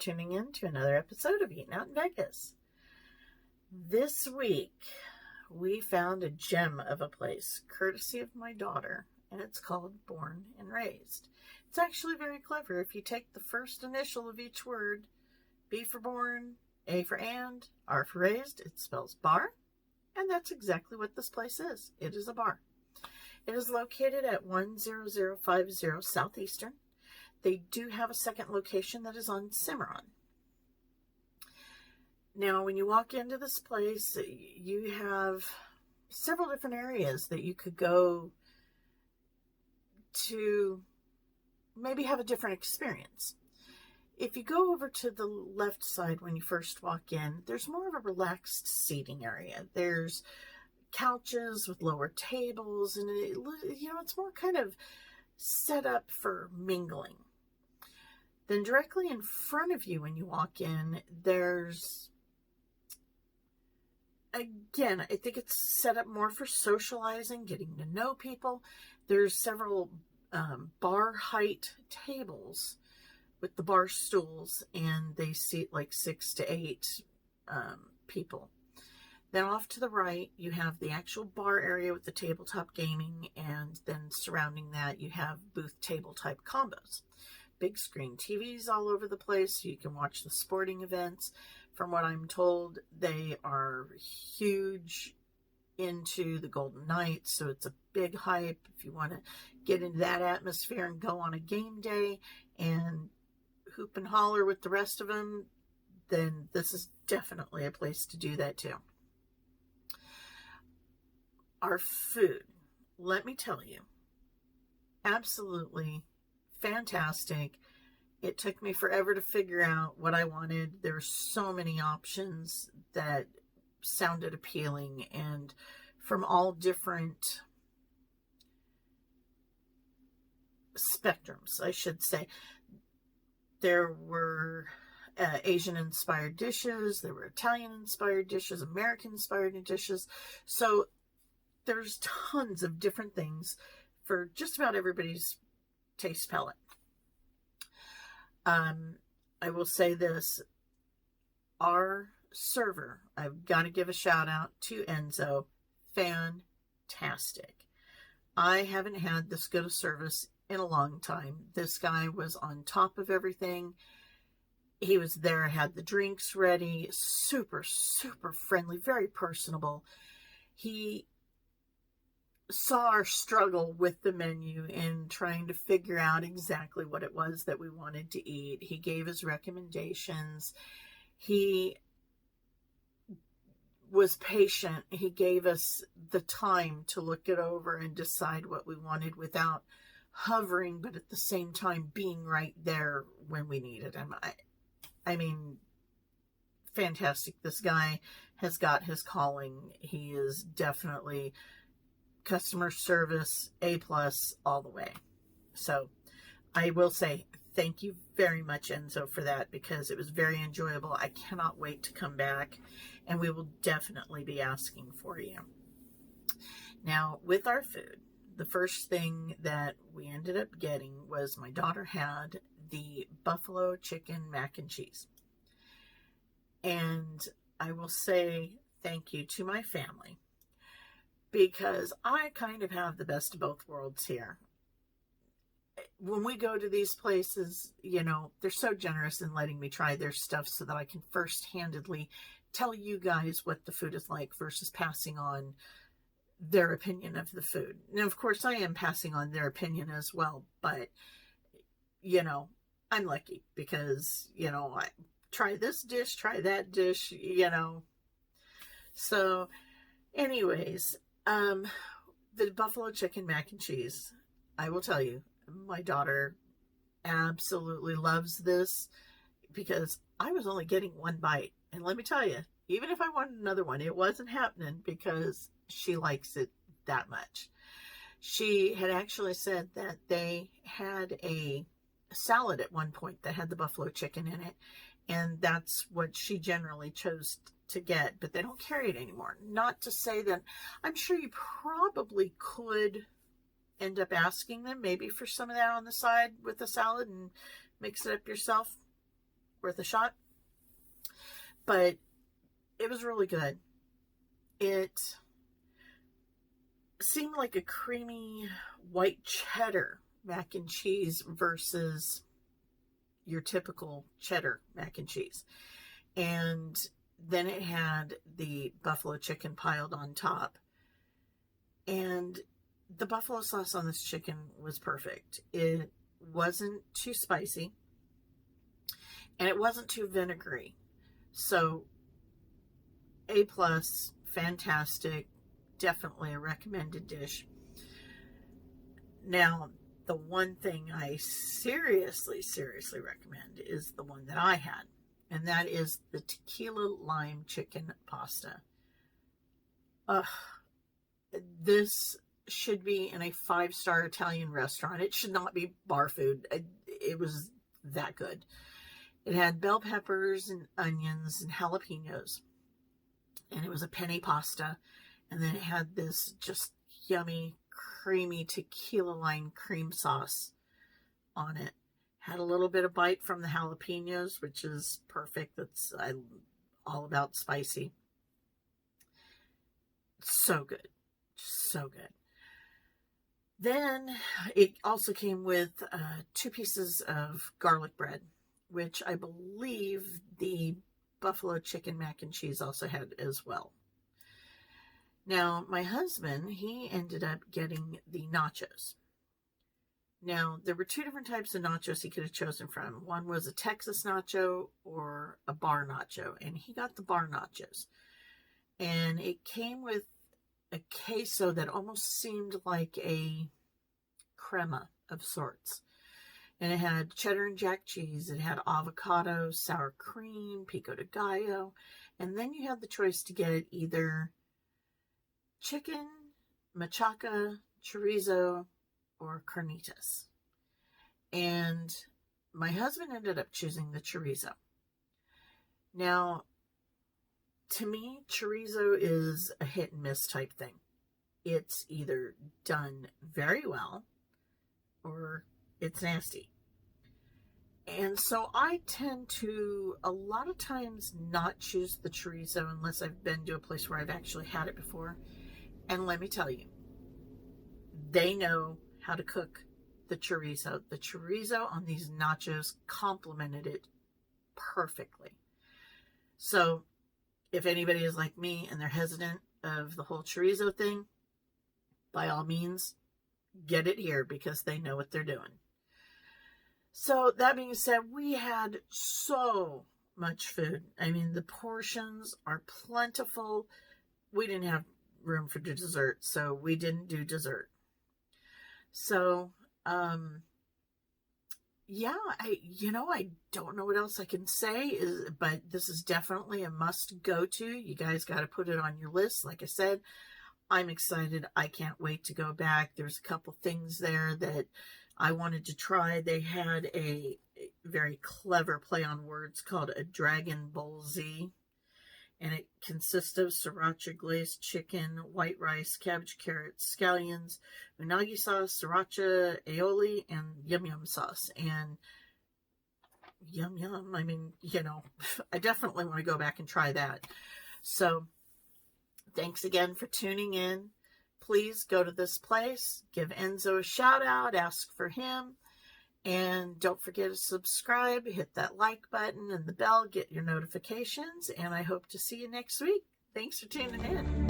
tuning in to another episode of Eatin Out in Vegas. This week, we found a gem of a place, courtesy of my daughter, and it's called Born and Raised. It's actually very clever. If you take the first initial of each word, B for born, A for and, R for raised, it spells bar, and that's exactly what this place is. It is a bar. It is located at 10050 Southeastern. They do have a second location that is on Cimarron. Now, when you walk into this place, you have several different areas that you could go to maybe have a different experience. If you go over to the left side when you first walk in, there's more of a relaxed seating area. There's couches with lower tables, and it's more kind of set up for mingling. Then directly in front of you when you walk in, there's, again, I think it's set up more for socializing, getting to know people. There's several bar height tables with the bar stools, and they seat like 6 to 8 people. Then off to the right, you have the actual bar area with the tabletop gaming, and then surrounding that, you have booth table type combos. Big screen TVs all over the place, so you can watch the sporting events. From what I'm told, they are huge into the Golden Knights, so it's a big hype. If you want to get into that atmosphere and go on a game day and hoop and holler with the rest of them, then this is definitely a place to do that too. Our food, let me tell you, absolutely fantastic. It took me forever to figure out what I wanted. There were so many options that sounded appealing, and from all different spectrums, I should say. There were Asian-inspired dishes, there were Italian-inspired dishes, American-inspired dishes. So there's tons of different things for just about everybody's taste palette. I will say this, our server, I've got to give a shout out to Enzo, fantastic. I haven't had this good a service in a long time. This guy was on top of everything. He was there, had the drinks ready, super, super friendly, very personable. He saw our struggle with the menu and trying to figure out exactly what it was that we wanted to eat. He gave his recommendations. He was patient. He gave us the time to look it over and decide what we wanted without hovering, but at the same time being right there when we needed him. I mean, fantastic. This guy has got his calling. He is definitely customer service A+ all the way. So I will say thank you very much, Enzo, for that, because it was very enjoyable. I cannot wait to come back, and we will definitely be asking for you. Now, with our food, the first thing that we ended up getting was my daughter had the buffalo chicken mac and cheese. And I will say thank you to my family, because I kind of have the best of both worlds here. When we go to these places, they're so generous in letting me try their stuff so that I can first-handedly tell you guys what the food is like versus passing on their opinion of the food. Now, of course, I am passing on their opinion as well, but, I'm lucky because, I try this dish, try that dish, So, anyways, the buffalo chicken mac and cheese, I will tell you, my daughter absolutely loves this because I was only getting one bite. And let me tell you, even if I wanted another one, it wasn't happening because she likes it that much. She had actually said that they had a salad at one point that had the buffalo chicken in it, and that's what she generally chose to get, but they don't carry it anymore. Not to say that, I'm sure you probably could end up asking them maybe for some of that on the side with the salad and mix it up yourself. worth a shot. But it was really good. It seemed like a creamy white cheddar mac and cheese versus your typical cheddar mac and cheese. And then it had the buffalo chicken piled on top. And the buffalo sauce on this chicken was perfect. It wasn't too spicy. And it wasn't too vinegary. So, A+, fantastic, definitely a recommended dish. Now, the one thing I seriously recommend is the one that I had, and that is the tequila lime chicken pasta. This should be in a 5-star Italian restaurant. It should not be bar food. It was that good. It had bell peppers and onions and jalapenos, and it was a penne pasta, and then it had this just yummy, creamy tequila lime cream sauce on it. Had a little bit of bite from the jalapenos, which is perfect. I'm all about spicy. So good. So good. Then it also came with 2 pieces of garlic bread, which I believe the buffalo chicken mac and cheese also had as well. Now, my husband, he ended up getting the nachos. Now, there were 2 different types of nachos he could have chosen from. One was a Texas nacho or a bar nacho, and he got the bar nachos. And it came with a queso that almost seemed like a crema of sorts. And it had cheddar and jack cheese. It had avocado, sour cream, pico de gallo. And then you had the choice to get either chicken, machaca, chorizo, or carnitas. And my husband ended up choosing the chorizo. Now, to me, chorizo is a hit and miss type thing. It's either done very well or it's nasty. And so I tend to, a lot of times, not choose the chorizo unless I've been to a place where I've actually had it before. And let me tell you, they know how to cook the chorizo. The chorizo on these nachos complemented it perfectly. So if anybody is like me and they're hesitant of the whole chorizo thing, by all means, get it here because they know what they're doing. So that being said, we had so much food. I mean, the portions are plentiful. We didn't have room for dessert, so we didn't do dessert. So, yeah, I don't know what else I can say, but this is definitely a must go to. You guys got to put it on your list. Like I said, I'm excited. I can't wait to go back. There's a couple things there that I wanted to try. They had a very clever play on words called a Dragon Bowl Z. And it consists of sriracha glazed chicken, white rice, cabbage, carrots, scallions, unagi sauce, sriracha aioli, and yum yum sauce. And yum yum, I mean, I definitely want to go back and try that. So, thanks again for tuning in. Please go to this place, give Enzo a shout out, ask for him. And don't forget to subscribe, hit that like button and the bell, get your notifications. And I hope to see you next week. Thanks for tuning in.